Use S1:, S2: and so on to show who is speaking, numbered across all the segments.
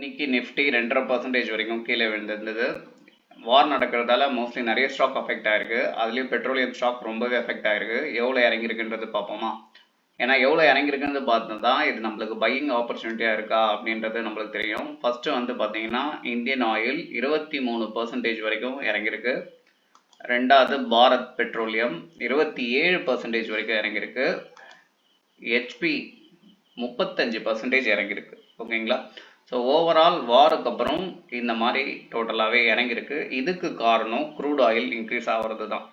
S1: இன்னைக்கு நிஃப்டி 2.5% வரைக்கும் கீழே விழுந்திருந்தது. வார் நடக்கிறதால மோஸ்ட்லி நிறைய ஸ்டாக் அஃபெக்ட் ஆயிருக்கு. அதுலேயும் பெட்ரோலியம் ஸ்டாக் ரொம்பவே அஃபெக்ட் ஆயிருக்கு. எவ்வளோ இறங்கியிருக்குன்றது பார்ப்போமா? ஏன்னா எவ்வளோ இறங்கியிருக்குன்னு பார்த்து தான் இது நம்மளுக்கு பையிங் ஆப்பர்ச்சுனிட்டியாக இருக்கா அப்படின்றது நம்மளுக்கு தெரியும். ஃபர்ஸ்ட் வந்து பார்த்தீங்கன்னா இந்தியன் ஆயில் 23% வரைக்கும் இறங்கியிருக்கு. ரெண்டாவது பாரத் பெட்ரோலியம் 27% வரைக்கும் இறங்கியிருக்கு. ஹெச்பி 35% இறங்கியிருக்கு. ஓகேங்களா? ஸோ ஓவரால் வாருக்கு அப்புறம் இந்த மாதிரி டோட்டலாகவே இறங்கியிருக்கு. இதுக்கு காரணம் க்ரூட் ஆயில் இன்க்ரீஸ் ஆகிறது தான்.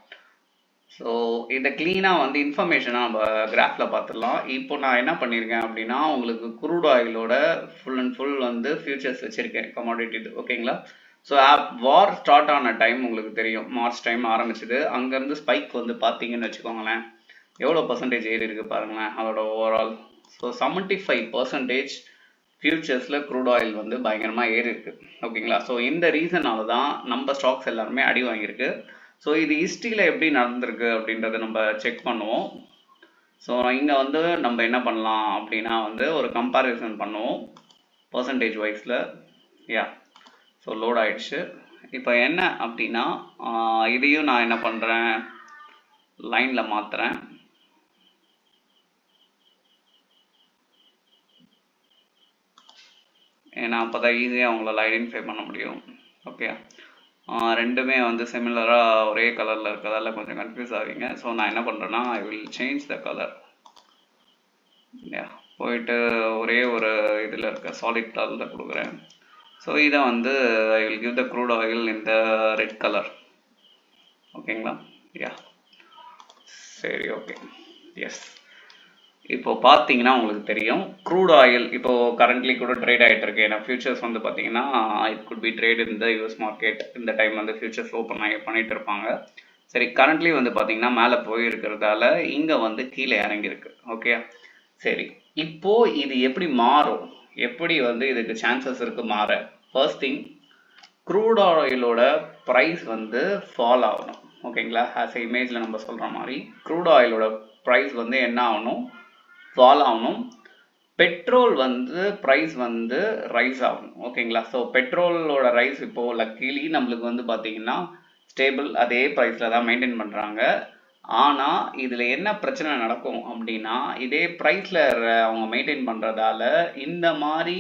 S1: ஸோ இதை க்ளீனாக வந்து இன்ஃபர்மேஷனாக நம்ம கிராஃபில் பார்த்துடலாம். இப்போ நான் என்ன பண்ணியிருக்கேன் அப்படின்னா உங்களுக்கு க்ரூட் ஆயிலோட ஃபுல் அண்ட் ஃபுல் வந்து ஃபியூச்சர்ஸ் வச்சுருக்கேன், கமாடிட்டி. ஓகேங்களா? ஸோ வார் ஸ்டார்ட் ஆன டைம் உங்களுக்கு தெரியும், மார்ச் டைம் ஆரம்பிச்சது. அங்கேருந்து ஸ்பைக் வந்து பார்த்தீங்கன்னு வச்சுக்கோங்களேன், எவ்வளோ பர்சன்டேஜ் ஏறி இருக்குது பாருங்களேன் அதோட ஓவரால். ஸோ 75% ஃபியூச்சர்ஸில் க்ரூட் ஆயில் வந்து பயங்கரமாக ஏறி இருக்கு. ஓகேங்களா? ஸோ இந்த ரீசனால தான் நம்ம ஸ்டாக்ஸ் எல்லாருமே அடி வாங்கியிருக்கு. ஸோ இது ஹிஸ்ட்ரியில் எப்படி நடந்திருக்கு அப்படின்றத நம்ம செக் பண்ணுவோம். ஸோ இங்கே வந்து நம்ம என்ன பண்ணலாம் அப்படின்னா வந்து ஒரு கம்பேரிசன் பண்ணுவோம் பர்சன்டேஜ் வைஸில். ஸோ லோட் ஆயிடுச்சு. இப்போ என்ன அப்படின்னா இதையும் நான் என்ன பண்ணுறேன், லைனில் மாற்றுறேன். ஏன்னா அப்போ தான் ஈஸியாக அவங்களால ஐடென்டிஃபை பண்ண முடியும். ஓகே, ரெண்டுமே வந்து சிமிலராக ஒரே கலரில் இருக்கிறதால கொஞ்சம் கன்ஃபியூஸ் ஆவீங்க. ஸோ நான் என்ன பண்ணுறேன்னா ஐ வில் சேஞ்ச் த கலர். போயிட்டு ஒரே ஒரு இதில் இருக்க சாலிட் கலரில் கொடுக்குறேன். ஸோ இதை வந்து I will give the crude oil இந்த ரெட் கலர். ஓகேங்களா? சரி, ஓகே, எஸ். இப்போ பார்த்தீங்கன்னா உங்களுக்கு தெரியும் க்ரூட் ஆயில் இப்போ கரண்ட்லி கூட ட்ரேட் ஆகிட்டு இருக்கு. ஏன்னா ஃபியூச்சர்ஸ் வந்து பார்த்தீங்கன்னா இட் குட் பி ட்ரேட் இந்த யூஎஸ் மார்க்கெட். இந்த டைம் வந்து ஃபியூச்சர்ஸ் ஓப்பன் பண்ணிட்டு இருப்பாங்க. சரி, கரண்ட்லி வந்து பார்த்தீங்கன்னா மேலே போயிருக்கிறதால இங்கே வந்து கீழே இறங்கியிருக்கு. ஓகே, சரி. இப்போ இது எப்படி மாறும், எப்படி வந்து இதுக்கு சான்சஸ் இருக்கு மாற? ஃபர்ஸ்ட் திங், க்ரூட் ஆயிலோட ப்ரைஸ் வந்து ஃபால் ஆகணும். ஓகேங்களா? ஆஸ் எ இமேஜில் நம்ம சொல்கிற மாதிரி க்ரூட் ஆயிலோட ப்ரைஸ் வந்து என்ன ஆகணும், ஃபால் ஆகணும். பெட்ரோல் வந்து ப்ரைஸ் வந்து ரைஸ் ஆகணும். ஓகேங்களா? ஸோ பெட்ரோலோட ரைஸ் இப்போ லக்கீலி நம்மளுக்கு வந்து பார்த்தீங்கன்னா ஸ்டேபிள் அதே ப்ரைஸில் தான் மெயின்டைன் பண்ணுறாங்க. ஆனால் இதில் என்ன பிரச்சனை நடக்கும் அப்படின்னா இதே ப்ரைஸில் அவங்க மெயின்டைன் பண்ணுறதால இந்த மாதிரி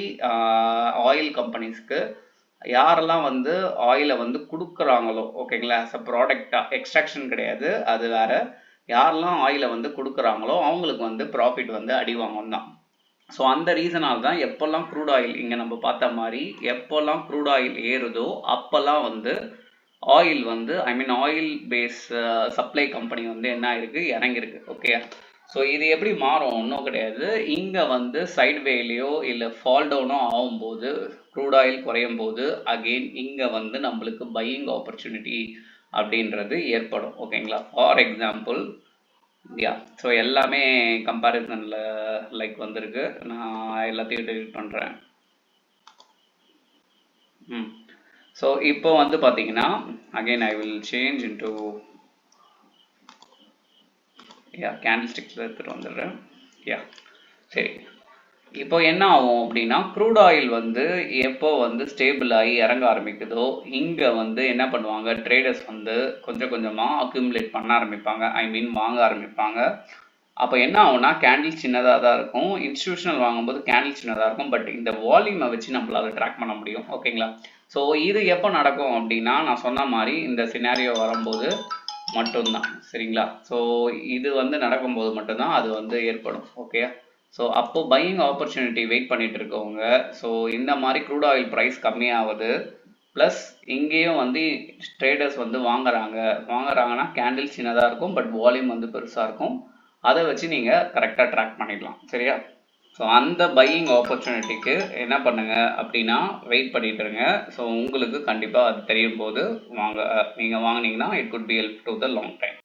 S1: ஆயில் கம்பெனிஸ்க்கு யாரெல்லாம் வந்து ஆயிலை வந்து கொடுக்குறாங்களோ, ஓகேங்களா, ஆஸ் அ ப்ராடக்டாக, எக்ஸ்ட்ராக்ஷன் கிடையாது அது வேற, யாரெல்லாம் ஆயிலை வந்து கொடுக்குறாங்களோ அவங்களுக்கு வந்து ப்ராஃபிட் வந்து அடி வாங்கும் தான். ஸோ அந்த ரீசனால் தான் எப்போல்லாம் க்ரூட் ஆயில் இங்கே நம்ம பார்த்த மாதிரி எப்போல்லாம் க்ரூட் ஆயில் ஏறுதோ அப்போல்லாம் வந்து ஆயில் வந்து ஆயில் பேஸ் சப்ளை கம்பெனி வந்து என்ன ஆயிருக்கு, இறங்கியிருக்கு. ஓகே, ஸோ இது எப்படி மாறும், ஒன்றும் கிடையாது. இங்கே வந்து சைட்வேலையோ இல்லை ஃபால் டவுனோ ஆகும்போது க்ரூட் ஆயில் குறையும் போது அகெயின் இங்கே வந்து நம்மளுக்கு பையிங் ஆப்பர்ச்சுனிட்டி அப்படின்றது ஏற்படும். ஓகேங்களா? ஃபார் எக்ஸாம்பிள், ஸோ எல்லாமே கம்பேரிசனில் லைக் வந்திருக்கு. நான் எல்லாத்தையும் டெலிட் பண்ணுறேன். ஸோ இப்போ வந்து பார்த்தீங்கன்னா again I will change into candle ஸ்டிக்ஸில் எடுத்துகிட்டு வந்துடுறேன். சரி, இப்போ என்ன ஆகும் அப்படின்னா க்ரூட் ஆயில் வந்து எப்போ வந்து ஸ்டேபிள் ஆகி இறங்க ஆரம்பிக்குதோ இங்கே வந்து என்ன பண்ணுவாங்க, ட்ரேடர்ஸ் வந்து கொஞ்சம் கொஞ்சமாக அக்யூமுலேட் பண்ண ஆரம்பிப்பாங்க, வாங்க ஆரம்பிப்பாங்க. அப்போ என்ன ஆகும்னா கேண்டில் சின்னதாக தான் இருக்கும். இன்ஸ்டிடியூஷனல் வாங்கும்போது கேண்டில் சின்னதாக இருக்கும், பட் இந்த வால்யூமை வச்சு நம்மளால ட்ராக் பண்ண முடியும். ஓகேங்களா? ஸோ இது எப்போ நடக்கும் அப்படின்னா நான் சொன்ன மாதிரி இந்த சினாரியோ வரும்போது மட்டும்தான். சரிங்களா? ஸோ இது வந்து நடக்கும்போது மட்டும்தான் அது வந்து ஏற்படும். ஓகே, ஸோ அப்போ பையிங் ஆப்பர்ச்சுனிட்டி வெயிட் பண்ணிட்டு இருக்கவங்க, ஸோ இந்த மாதிரி க்ரூட் ஆயில் ப்ரைஸ் கம்மியாகுது ப்ளஸ் இங்கேயும் வந்து ட்ரேடர்ஸ் வந்து வாங்குறாங்கன்னா கேண்டில் சின்னதாக இருக்கும் பட் வால்யூம் வந்து பெருசாக இருக்கும். அதை வச்சு நீங்கள் கரெக்டாக ட்ராக் பண்ணிடலாம். சரியா? ஸோ அந்த பையிங் ஆப்பர்ச்சுனிட்டிக்கு என்ன பண்ணுங்க அப்படின்னா வெயிட் பண்ணிட்டு இருங்க. ஸோ உங்களுக்கு கண்டிப்பாக அது தெரியும் போது நீங்கள் வாங்கினீங்கன்னா it could B help to the long time.